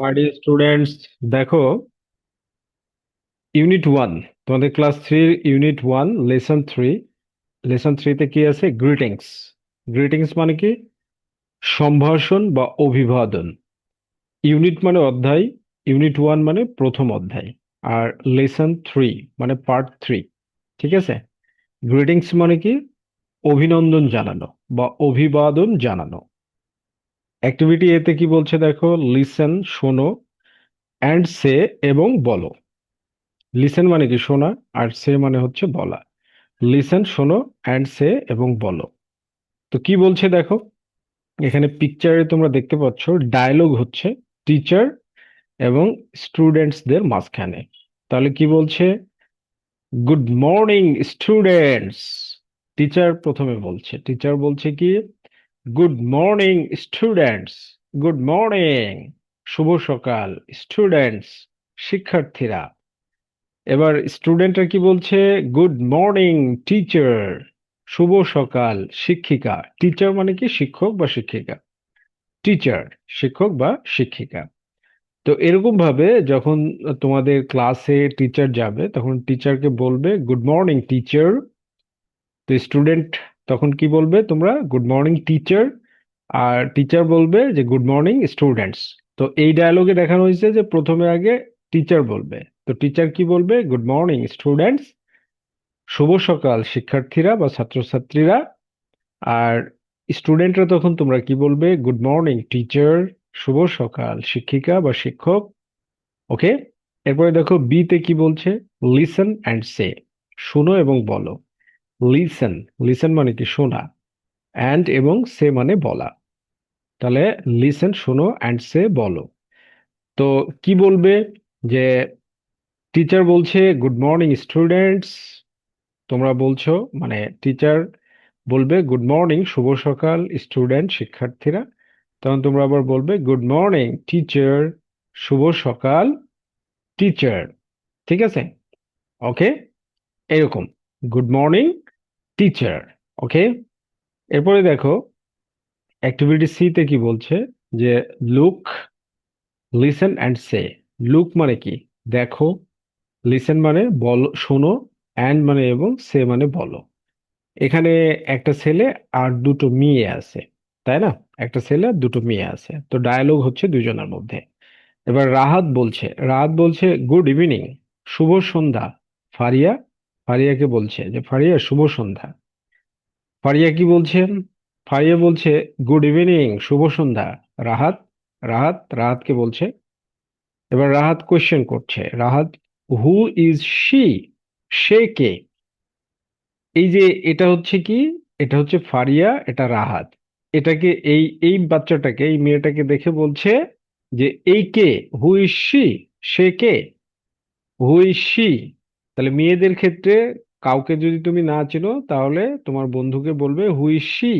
My dear students, দেখো unit one, তোমাদের class থ্রির ইউনিট ওয়ান লেসন থ্রিতে কি আছে? গ্রিটিংস। গ্রিটিংস মানে কি? সম্ভাষণ বা অভিবাদন। ইউনিট মানে অধ্যায়, ইউনিট ওয়ান মানে প্রথম অধ্যায়, আর লেসন থ্রি মানে পার্ট থ্রি। ঠিক আছে? গ্রিটিংস মানে কি? অভিনন্দন জানানো বা অভিবাদন জানানো। অ্যাক্টিভিটি এতে কি বলছে দেখো, লিসেন শোনো, অ্যান্ড সে এবং বলো। লিসেন মানে কি? শোনা। আর সে মানে হচ্ছে বলা। লিসেন, শোনো, অ্যান্ড সে এবং বলো। তো কি বলছে দেখো, এখানে পিকচারে তোমরা দেখতে পাচ্ছ ডায়লগ হচ্ছে টিচার এবং স্টুডেন্টসদের মাঝখানে। তাহলে কি বলছে? Good morning students. টিচার প্রথমে বলছে, টিচার বলছে কি? Good morning students. Good morning, শুভ সকাল। স্টুডেন্টস, শিক্ষার্থীরা। এবার স্টুডেন্টরা কি বলছে? Good morning teacher. শুভ সকাল শিক্ষিকা। টিচার মানে কি? শিক্ষক বা শিক্ষিকা। টিচার, শিক্ষক বা শিক্ষিকা। তো এরকম ভাবে যখন তোমাদের ক্লাসে টিচার যাবে তখন টিচারকে বলবে গুড মর্নিং টিচার। তো স্টুডেন্ট তখন কি বলবে? তোমরা গুড মর্নিং টিচার। আর টিচার বলবে যে গুড মর্নিং স্টুডেন্টস। তো এই ডায়লগে দেখানো হয়েছে যে প্রথমে আগে টিচার বলবে। তো টিচার কি বলবে? গুড মর্নিং স্টুডেন্টস, শুভ সকাল শিক্ষার্থীরা বা ছাত্রছাত্রীরা। আর স্টুডেন্টরা তখন তোমরা কি বলবে? গুড মর্নিং টিচার, শুভ সকাল শিক্ষিকা বা শিক্ষক। ওকে। এরপরে দেখো বিতে কি বলছে? লিসেন অ্যান্ড সে, শোনো এবং বলো। লিসেন, লিসেন মানে কি? শোনা। অ্যান্ড এবং সে মানে বলা। তাহলে লিসেন, শোনো, অ্যান্ড সে বলো। তো কি বলবে? যে টিচার বলছে গুড মর্নিং স্টুডেন্টস, তোমরা বলছো, মানে টিচার বলবে গুড মর্নিং শুভ সকাল স্টুডেন্ট শিক্ষার্থীরা। তখন তোমরা আবার বলবে গুড মর্নিং টিচার, শুভ সকাল টিচার। ঠিক আছে? ওকে, এরকম গুড মর্নিং টিচার। ওকে। এরপরে দেখো অ্যাক্টিভিটি সি তে কি বলছে? যে look, listen and say. Look মানে কি? দেখো। লিসেন মানে বলো, শোনো। অ্যান্ড মানে এবং, সে মানে বলো। এখানে একটা ছেলে আর দুটো মেয়ে আছে, তাই না? একটা ছেলে আর দুটো মেয়ে আছে, তো ডায়ালগ হচ্ছে দুজনের মধ্যে। এবার রাহাত বলছে গুড ইভিনিং, শুভ সন্ধ্যা ফারিয়া। ফারিয়াকে বলছে যে ফারিয়া শুভ সন্ধ্যা। ফারিয়া কি বলছেন? ফারিয়া বলছে গুড ইভিনিং শুভ সন্ধ্যা রাহাত। রাহাতকে বলছে। এবার রাহাত কোয়েশ্চেন করছে, রাহাত হু ইজ শি, সে কে? এই যে এটা হচ্ছে কি? এটা হচ্ছে ফারিয়া, এটা রাহাত। এটাকে এই এই বাচ্চাটাকে, এই মেয়েটাকে দেখে বলছে যে এই কে? হু ইজ শি, সে কে? Who is she. তাহলে মেয়েদের ক্ষেত্রে কাউকে যদি তুমি না চেনো তাহলে তোমার বন্ধুকে বলবে হু ইজ শি।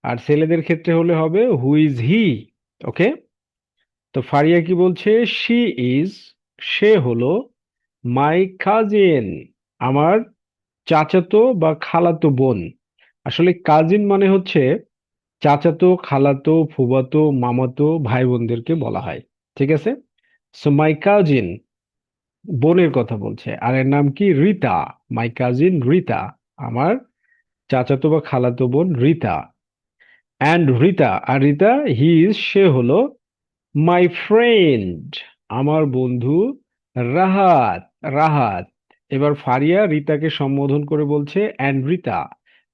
আর ছেলেদের ক্ষেত্রে হলে হবে হু ইজ হি। ওকে। তো ফারিয়া কি বলছে? শি ইজ, সে হলো মাই কাজিন, আমার চাচাতো বা খালাতো বোন। আসলে কাজিন মানে হচ্ছে চাচাতো, খালাতো, ফুফাতো, মামাতো ভাই বোনদেরকে বলা হয়। ঠিক আছে? সো মাই কাজিন, বোনের কথা বলছে। আর এর নাম কি? রীতা। মাই কাজিন রীতা, আমার চাচাতো বা খালাতো বোন রীতা। অ্যান্ড রীতা, আর রীতা হি ইজ, সে হলো মাই ফ্রেন্ড, আমার বন্ধু রাহাত। রাহাত। এবার ফারিয়া রীতাকে সম্বোধন করে বলছে অ্যান্ড রীতা,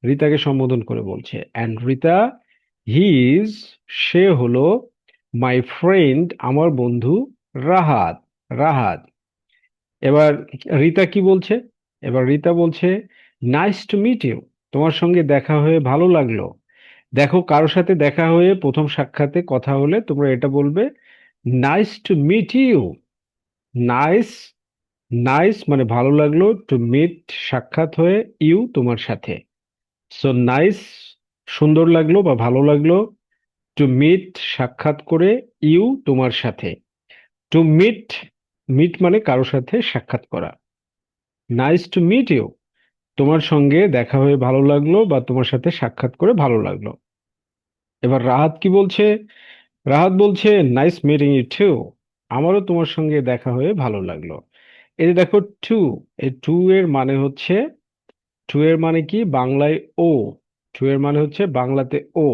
রীতাকে সম্বোধন করে বলছে অ্যান্ড রীতা হি ইজ, সে হলো মাই ফ্রেন্ড, আমার বন্ধু রাহাত। রাহাত। এবার রীতা কি বলছে? এবার রীতা বলছে নাইস টু মিট ইউ, তোমার সঙ্গে দেখা হয়ে ভালো লাগলো। দেখো, কারোর সাথে দেখা হয়ে প্রথম সাক্ষাতে কথা হলে তোমরা এটা বলবে nice to meet you. Nice, nice মানে ভালো লাগলো, টু মিট সাক্ষাৎ হয়ে, ইউ তোমার সাথে। সো নাইস, সুন্দর লাগলো বা ভালো লাগলো। টু মিট সাক্ষাৎ করে, ইউ তোমার সাথে। টু মিট, মিট মানে কারোর সাথে সাক্ষাৎ করা। নাইস টু মিট ইউ, তোমার সঙ্গে দেখা হয়ে ভালো লাগলো বা তোমার সাথে সাক্ষাৎ করে ভালো লাগলো। এবার রাহাত কি বলছে? রাহাত বলছে নাইস মিটিং ইউ টু, আমারও তোমার সঙ্গে দেখা হয়ে ভালো লাগলো। এই যে দেখো টু, এই টু এর মানে হচ্ছে, টু এর মানে কি বাংলায় ও, টু এর মানে হচ্ছে বাংলাতে ও।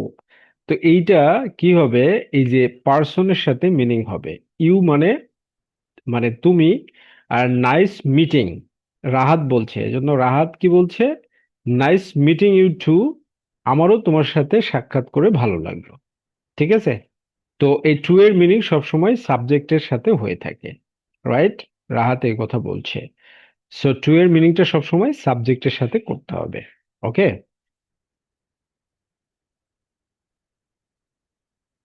তো এইটা কি হবে, এই যে পার্সনের সাথে মিনিং হবে। ইউ মানে মানে তুমি, আর নাইস মিটিং রাহাত বলছে, এজন্য রাহাত কি বলছে, নাইস মিটিং ইউ টু, আমারও তোমার সাথে সাক্ষাৎ করে ভালো লাগলো। ঠিক আছে? তো এই টু এর মিনিং সবসময় সাবজেক্টের সাথে হয়ে থাকে, রাইট? রাহাত এই কথা বলছে। সো টু এর মিনিংটা সবসময় সাবজেক্টের সাথে করতে হবে। ওকে।